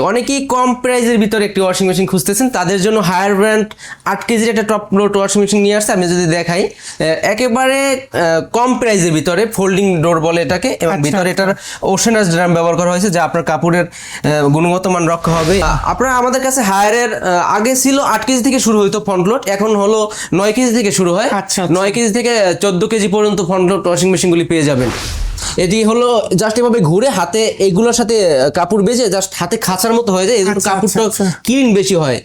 অনেকেই কম প্রাইজের ভিতরে একটি ওয়াশিং মেশিন খুঁজতেছেন, তাদের জন্য হায়ার ব্র্যান্ড 8 কেজির একটা টপ লোড ওয়াশিং মেশিন নিয়ে আসছে। আমি যদি দেখাই, একেবারে কম প্রাইজের ভিতরে ফোল্ডিং ডোর বলে এটাকে, এবং ভিতরে এটার ওশেনাস ড্রাম ব্যবহার করা হয়েছে যা আপনার কাপড়ের গুণগত মান রক্ষা হবে। আপনারা আমাদের কাছে হায়ারের আগে ছিল 8 কেজি থেকে শুরু হইতো ফ্রন্ট লোড, এখন হলো 9 কেজি থেকে শুরু হয়। 9 কেজি থেকে 14 কেজি পর্যন্ত ফ্রন্ট লোড ওয়াশিং মেশিনগুলি পেয়ে যাবেন। এটি হলো জাস্ট এভাবে ঘুরে হাতে এইগুলোর সাথে কাপড় বেজে জাস্ট হাতে খাঁচার মতো হয়ে যায়, এই জন্য কাপড়টা ক্লিন বেশি হয়।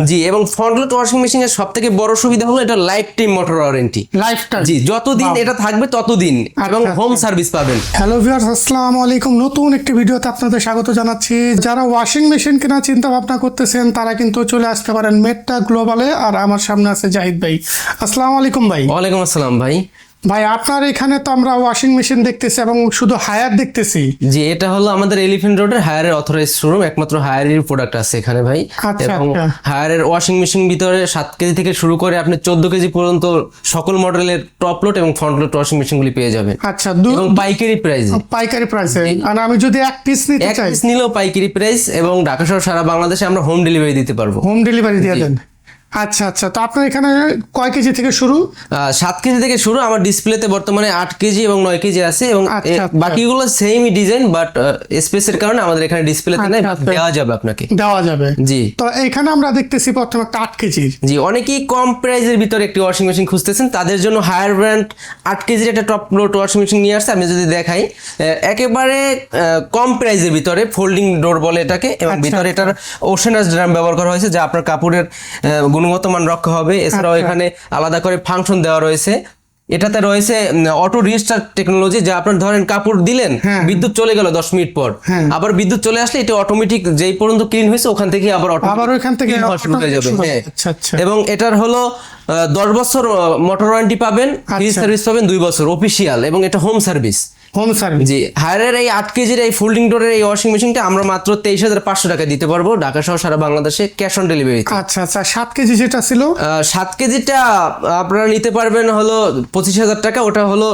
জি, এবং ফ্রন্ট লোড ওয়াশিং মেশিন এর সবথেকে বড় সুবিধা হলো এটা লাইফ টাইম মোটর ওয়ারেন্টি। জি, যতদিন এটা থাকবে ততদিন, এবং হোম সার্ভিস পাবেন। হ্যালো ভিউয়ার্স, আসসালামু আলাইকুম। নতুন একটি ভিডিওতে আপনাদের স্বাগত জানাচ্ছি। যারা ওয়াশিং মেশিন কেনার চিন্তা ভাবনা করতেছেন তারা কিন্তু চলে আসতে পারেন মেট্টা গ্লোবালে। আর আমার সামনে আছে জাহিদ ভাই। আসসালামু আলাইকুম ভাই। ওয়ালাইকুম আসসালাম ভাই। ভাই, আপনার এখানে তো আমরা ওয়াশিং মেশিন দেখতেছি এবং শুধু হায়ার দেখতেছি। জি, এটা হলো আমাদের এলিফ্যান্ট রোডের হায়ারের অথরাইজড শোরুম। একমাত্র হায়ারের প্রোডাক্ট আছে এখানে ভাই। এবং হায়ারের ওয়াশিং মেশিন ভিতরে 7 কেজি থেকে শুরু করে আপনি 14 কেজি পর্যন্ত সকল মডেলের টপ লোড এবং ফ্রন্ট লোড ওয়াশিং মেশিনগুলি পেয়ে যাবেন। আচ্ছা, এবং পাইকারি প্রাইসে। আর আমি যদি এক পিস নিতে চাই, এক পিস নিলেও পাইকারি প্রাইস, এবং ঢাকা সহ সারা বাংলাদেশে আমরা হোম ডেলিভারি দিতে পারবো। হোম ডেলিভারি দিয়ে দেন? আচ্ছা আচ্ছা। তো আপনার এখানে কয় কেজি থেকে শুরু? 7 কেজি থেকে শুরু। আমার ডিসপ্লেতে বর্তমানে 8 কেজি এবং 9 কেজি আছে, এবং বাকিগুলো সেমই ডিজাইন, বাট স্পেসের কারণে আমাদের এখানে ডিসপ্লেতে নাই, দেওয়া যাবে আপনাকে। দেওয়া যাবে, জি। তো এখানে আমরা দেখতেছি প্রথমে একটা 8 কেজি। জি, অনেকেই কম প্রাইজের ভিতরে একটি ওয়াশিং মেশিন খুঁজতেছেন, তাদের জন্য হায়ার ব্র্যান্ড 8 কেজির একটা টপ লোড ওয়াশিং মেশিন নিয়ে আসছে। আমি যদি দেখাই, একেবারে কম প্রাইজের ভিতরে ফোল্ডিং ডোর বলে এটাকে, এবং ভিতরে এটার ওশেনাস ড্রাম ব্যবহার করা হয়েছে যা আপনার কাপড়ের গুণগত মান রক্ষা হবে। এছাড়াও এখানে আলাদা করে ফাংশন দেওয়া রয়েছে। এটাতে রয়েছে অটো রিস্টার্ট টেকনোলজি, যা আপনার ধরেন কাপড় দিলেন, বিদ্যুৎ চলে গেল 10 মিনিট পর, আবার বিদ্যুৎ চলে আসলে এটা অটোমেটিক যেই পর্যন্ত ক্লিন হয়েছে ওখান থেকে আবার ওখান থেকে শুরু হয়ে যাবে। এবং এটার হলো 10 বছর মোটর ওয়ারেন্টি পাবেন, ফ্রি সার্ভিস পাবেন 2 বছর অফিসিয়াল, এবং এটা হোম সার্ভিস। জি, হায়ারের এই 8 কেজির এই ফোল্ডিং ডোরের এই ওয়াশিং মেশিনটা আমরা মাত্র 23,500 টাকা দিতে পারবো, ঢাকা সহ সারা বাংলাদেশে ক্যাশ অন ডেলিভারি। আচ্ছা আচ্ছা। 7 কেজি যেটা ছিল, 7 কেজিটা আপনারা নিতে পারবেন হলো 25,000 টাকা। ওটা হলো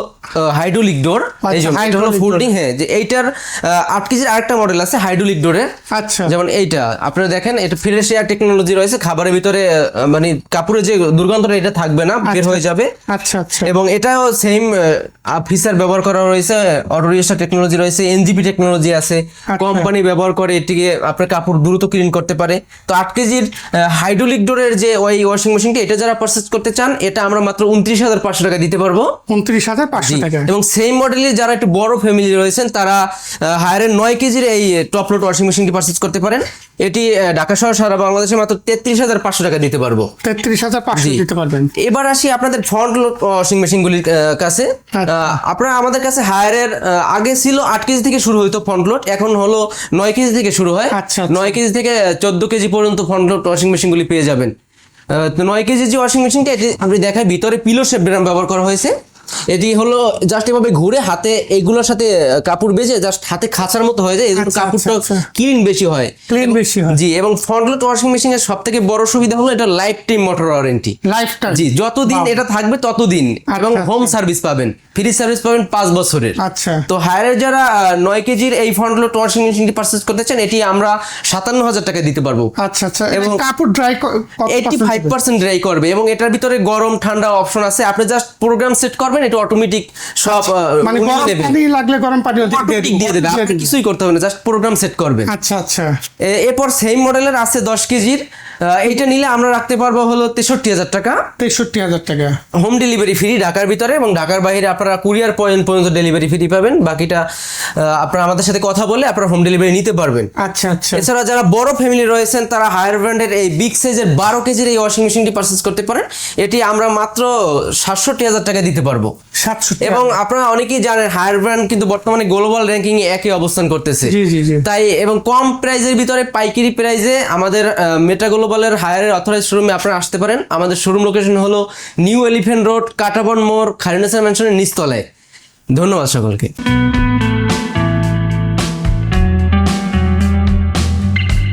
হাইড্রোলিক ডোর, এই জন্য এটা হলো ফোল্ডিং। হ্যাঁ, যে এইটার 8 কেজির আরেকটা মডেল আছে হাইড্রোলিক ডোরের। আচ্ছা, যেমন এইটা আপনারা দেখেন, এটা ফ্রেশ এয়ার টেকনোলজি রয়েছে। খাবারের ভিতরে মানে কাপড়ের যে দুর্গন্ধটা এটা থাকবে না, বের হয়ে যাবে। আচ্ছা আচ্ছা। এবং এটাও সেম ফিচার ব্যবহার করা রয়েছে, অটো রিস্টার্ট টেকনোলজি রয়েছে, এনজিপি টেকনোলজি আছে। কোম্পানি ব্যবহার করে এটিকে আপনার কাপড় দ্রুত ক্লিন করতে পারে। তো 8 কেজির হাইড্রোলিক ডোরের যে ওই ওয়াশিং মেশিনটা, এটা যারা পারচেজ করতে চান, এটা আমরা মাত্র 29,500 টাকা দিতে পারবো। 29,500 টাকা। এবং সেম মডেলের যারা একটু বড় ফ্যামিলি রয়েছেন তারা হায়ারের 9 কেজির এই টপ লোড ওয়াশিং মেশিনটি পারচেজ করতে পারেন। এটি ঢাকা সহ সারা বাংলাদেশে মাত্র 33,500 টাকা দিতে পারবো। 33,500 দিতে পারবেন। এবার আসি আপনাদের ফ্রন্ট লোড ওয়াশিং মেশিনগুলির কাছে। আপনারা আমাদের কাছে হায়ারের আগে ছিল 8 কেজি থেকে শুরু হইতো ফ্রন্ট লোড, এখন হলো 9 কেজি থেকে শুরু হয়। 9 কেজি থেকে 14 কেজি পর্যন্ত ফ্রন্ট লোড ওয়াশিং মেশিনগুলি পেয়ে যাবেন। 9 কেজি যে ওয়াশিং মেশিনটা, এটি আপনি দেখায় ভিতরে পিলো শেপ ড্রাম ব্যবহার করা হয়েছে। এটি হলো জাস্ট এভাবে ঘুরে হাতে এইগুলোর সাথে কাপড় বেজে জাস্ট হাতে খাঁচার মতো হয়ে যায়, এই জন্য কাপড়টা ক্লিন বেশি হয়। জি, এবং ফ্রন্ট লোড ওয়াশিং মেশিন এর সবথেকে বড় সুবিধা হলো এটা লাইফ টাইম মোটর ওয়ারেন্টি। জি, যতদিন এটা থাকবে ততদিন, এবং হোম সার্ভিস পাবেন, ফ্রি সার্ভিস পাবেন 5 বছরের। আচ্ছা। তো হায়ারের যারা 9 কেজির এই ফ্রন্ট লোড ওয়াশিং মেশিনটি পারচেজ করতে চান, এটি আমরা 57,000 টাকা দিতে পারবো। আচ্ছা আচ্ছা। এবং কাপড় ড্রাই 85% ড্রাই করবে, এবং এটার ভিতরে গরম ঠান্ডা অপশন আছে। আপনি জাস্ট প্রোগ্রাম সেট করবেন, এটা অটোমেটিক সব মানে গরম পানি লাগলে গরম পানি দিয়ে দেবে, আপনি কিছুই করতে হবে না, জাস্ট প্রোগ্রাম সেট করবেন। আচ্ছা আচ্ছা। এরপর সেম মডেলের আছে 10 কেজির, এইটা নিলে আমরা রাখতে পারবো হলো 63,000 টাকা। 63,000 টাকা হোম ডেলিভারি ফ্রি ঢাকার ভিতরে, এবং ঢাকার বাইরে আপনারা কুরিয়ার পয়েন্ট পর্যন্ত ডেলিভারি ফ্রি পাবেন। বাকিটা আপনারা আমাদের সাথে কথা বলে আপনারা হোম ডেলিভারি নিতে পারবেন। আচ্ছা আচ্ছা। এছাড়া যারা বড় ফ্যামিলি রয়েছেন তারা হায়ার ব্র্যান্ডের এই বিগ সাইজের 12 কেজির এই ওয়াশিং মেশিনটি পারচেজ করতে পারেন। এটি আমরা মাত্র 67,000 টাকা দিতে পারবো। 67। এবং আপনারা অনেকেই জানেন হায়ার ব্র্যান্ড কিন্তু বর্তমানে গ্লোবাল র্যাঙ্কিং এ একই অবস্থান করতেছে। তাই এবং কম প্রাইজের ভিতরে পাইকারি প্রাইজে আমাদের মেটা গ্লোবালের হায়ারের অথরাইজড শোরুমে আপনারা আসতে পারেন। আমাদের শোরুম লোকেশন হলো নিউ এলিফ্যান্ট রোড, কাটাবন মোড়, খালিনেসার ম্যানশনের নিচতলায়। ধন্যবাদ সকলকে।